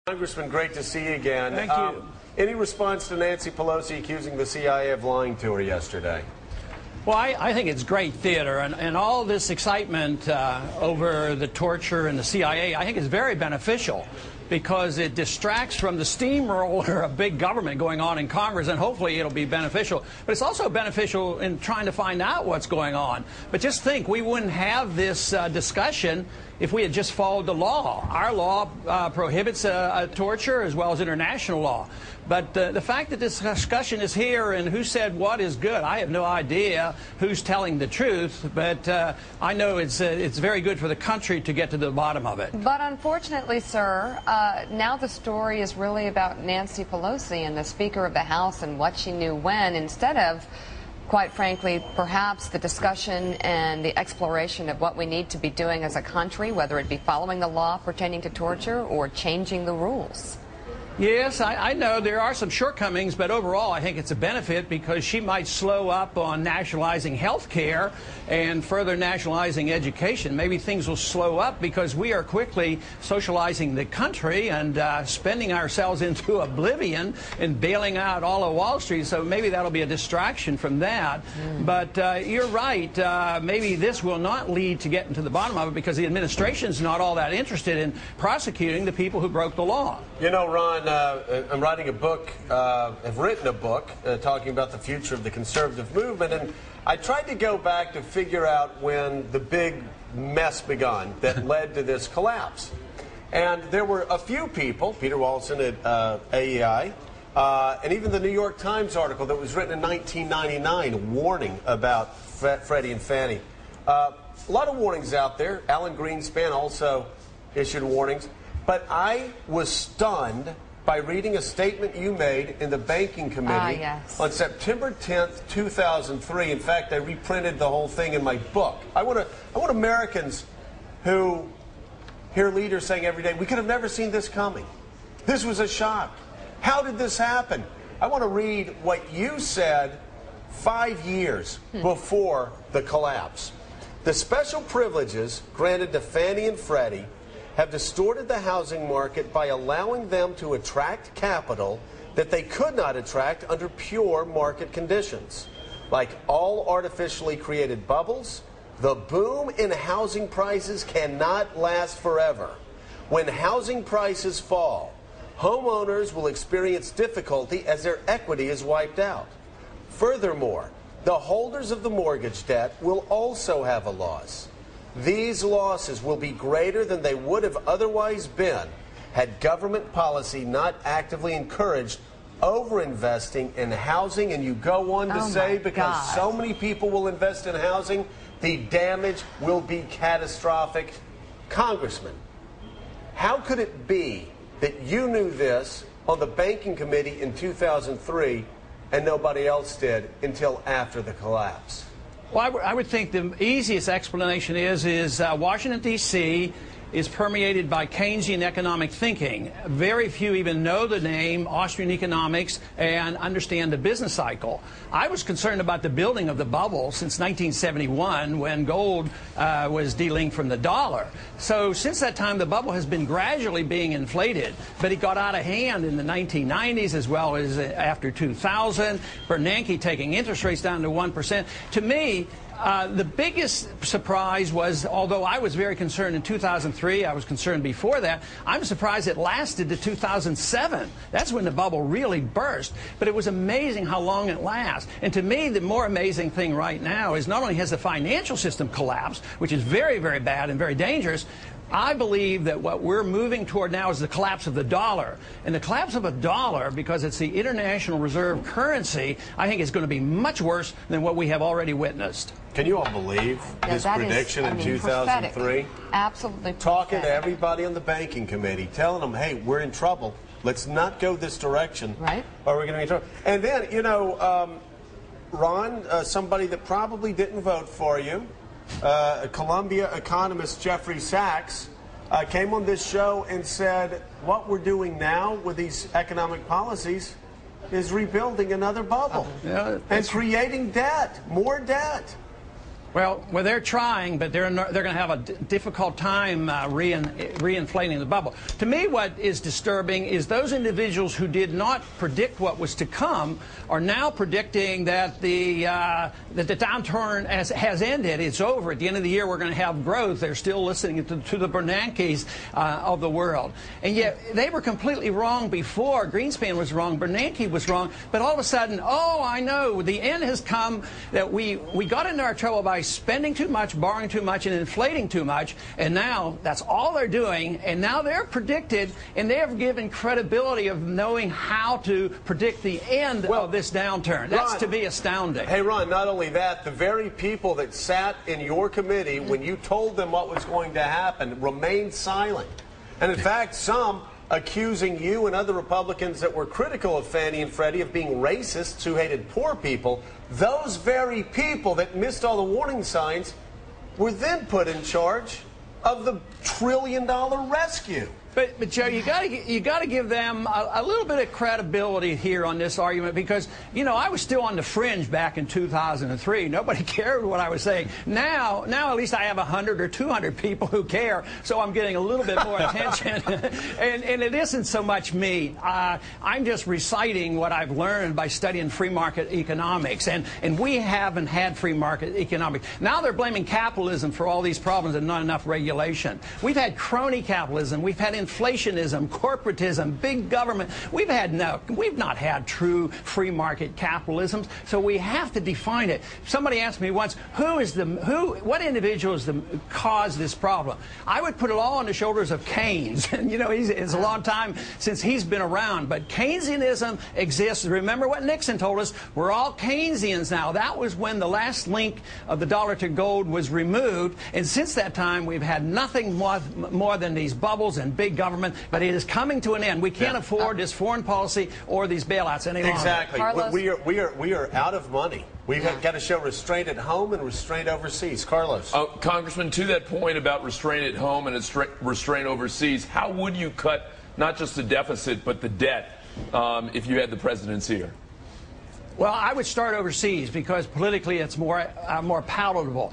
Congressman, great to see you again. Thank you. Any response to Nancy Pelosi accusing the CIA of lying to her yesterday? Well, I think it's great theater, and all this excitement over the torture and the CIA, I think is very beneficial because it distracts from the steamroller of big government going on in Congress, and hopefully it'll be beneficial. But it's also beneficial in trying to find out what's going on. But just think, we wouldn't have this discussion if we had just followed the law. Our law prohibits torture as well as international law. But the fact that this discussion is here and who said what is good, I have no idea who's telling the truth, but I know it's very good for the country to get to the bottom of it. But unfortunately, sir, now the story is really about Nancy Pelosi and the Speaker of the House and what she knew when, instead of, quite frankly, perhaps the discussion and the exploration of what we need to be doing as a country, whether it be following the law pertaining to torture or changing the rules. Yes, I know there are some shortcomings, but overall I think it's a benefit because she might slow up on nationalizing health care and further nationalizing education. Maybe things will slow up because we are quickly socializing the country and spending ourselves into oblivion and bailing out all of Wall Street, so maybe that'll be a distraction from that. But you're right, maybe this will not lead to getting to the bottom of it because the administration's not all that interested in prosecuting the people who broke the law. You know, Ron, I'm writing a book, I've written a book talking about the future of the conservative movement, and I tried to go back to figure out when the big mess began that led to this collapse. And there were a few people, Peter Walson at AEI, and even the New York Times article that was written in 1999 warning about Freddie and Fannie. A lot of warnings out there. Alan Greenspan also issued warnings. But I was stunned by reading a statement you made in the Banking Committee on September 10th, 2003. In fact, I reprinted the whole thing in my book. I want Americans who hear leaders saying every day, we could have never seen this coming. This was a shock. How did this happen? I want to read what you said 5 years before the collapse. The special privileges granted to Fannie and Freddie have distorted the housing market by allowing them to attract capital that they could not attract under pure market conditions. Like all artificially created bubbles, the boom in housing prices cannot last forever. When housing prices fall, homeowners will experience difficulty as their equity is wiped out. Furthermore, the holders of the mortgage debt will also have a loss. These losses will be greater than they would have otherwise been had government policy not actively encouraged overinvesting in housing. And you go on to say, because so many people will invest in housing, the damage will be catastrophic. Congressman, how could it be that you knew this on the Banking Committee in 2003 and nobody else did until after the collapse? Well, I would think the easiest explanation is Washington, D.C. is permeated by Keynesian economic thinking. Very few even know the name Austrian economics and understand the business cycle. I was concerned about the building of the bubble since 1971 when gold was delinked from the dollar. So since that time, the bubble has been gradually being inflated, but it got out of hand in the 1990s as well as after 2000. Bernanke taking interest rates down to 1%. To me, the biggest surprise was, although I was very concerned in 2003, I was concerned before that, I'm surprised it lasted to 2007. That's when the bubble really burst. But it was amazing how long it lasts. And to me, the more amazing thing right now is not only has the financial system collapsed, which is very, very bad and very dangerous, I believe that what we're moving toward now is the collapse of the dollar. And the collapse of a dollar, because it's the international reserve currency, I think is going to be much worse than what we have already witnessed. Can you all believe his prediction in 2003? Prophetic. Absolutely Talking prophetic. to everybody on the Banking Committee, telling them, hey, we're in trouble. Let's not go this direction. Right. Or we're going to be in trouble. And then, you know, Ron, somebody that probably didn't vote for you, Columbia economist Jeffrey Sachs came on this show and said what we're doing now with these economic policies is rebuilding another bubble and creating debt, more debt. Well, they're trying, but they're going to have a difficult time reinflating the bubble. To me, what is disturbing is those individuals who did not predict what was to come are now predicting that the downturn has ended. It's over. At the end of the year, we're going to have growth. They're still listening to the Bernankes of the world. And yet, they were completely wrong before. Greenspan was wrong. Bernanke was wrong. But all of a sudden, oh, I know, the end has come, that we got into our trouble by spending too much, borrowing too much, and inflating too much, and now that's all they're doing, and now they're predicted, and they have given credibility of knowing how to predict the end of this downturn. That's Ron, to be astounding. Hey, Ron, not only that, the very people that sat in your committee when you told them what was going to happen remained silent. And in fact, some accusing you and other Republicans that were critical of Fannie and Freddie of being racists who hated poor people. Those very people that missed all the warning signs were then put in charge of the trillion-dollar rescue. But Joe, you got to give them a little bit of credibility here on this argument, because, you know, I was still on the fringe back in 2003. Nobody cared what I was saying. Now at least I have 100 or 200 people who care, so I'm getting a little bit more attention. and it isn't so much me. I'm just reciting what I've learned by studying free market economics, and we haven't had free market economics. Now they're blaming capitalism for all these problems and not enough regulation. We've had crony capitalism. We've had inflationism, corporatism, big government. We've not had true free market capitalism, so we have to define it. Somebody asked me once, what individuals caused this problem? I would put it all on the shoulders of Keynes. And you know, it's a long time since he's been around, but Keynesianism exists. Remember what Nixon told us? We're all Keynesians now. That was when the last link of the dollar to gold was removed, and since that time we've had nothing more than these bubbles and big government, but it is coming to an end. We can't afford this foreign policy or these bailouts any longer. Exactly. We are out of money. We've got to show restraint at home and restraint overseas. Carlos. Congressman, to that point about restraint at home and restraint overseas, how would you cut not just the deficit but the debt if you had the presidency here? Well, I would start overseas because politically it's more palatable.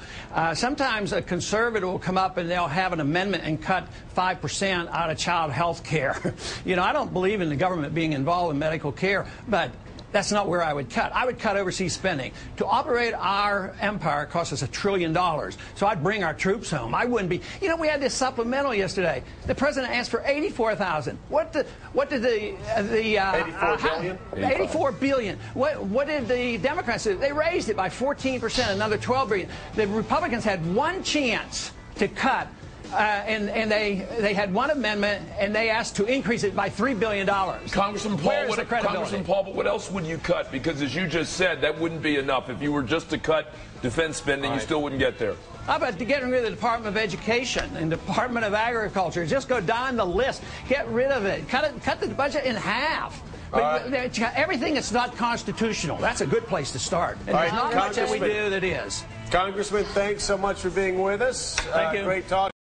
Sometimes a conservative will come up and they'll have an amendment and cut 5% out of child health care. You know, I don't believe in the government being involved in medical care, but that's not where I would cut. I would cut overseas spending. To operate our empire costs us $1 trillion. So I'd bring our troops home. I wouldn't be. You know, we had this supplemental yesterday. The president asked for $84,000. What did the 84 billion? 84 billion. What did the Democrats do? They raised it by 14%, another 12 billion. The Republicans had one chance to cut. And they had one amendment, and they asked to increase it by $3 billion. Congressman Paul, but what else would you cut? Because as you just said, that wouldn't be enough. If you were just to cut defense spending, you still wouldn't get there. How about getting rid of the Department of Education and Department of Agriculture? Just go down the list. Get rid of it. Cut the budget in half. Everything that's not constitutional, that's a good place to start. And there's not much that we do that is. Congressman, thanks so much for being with us. Thank you. Great talk.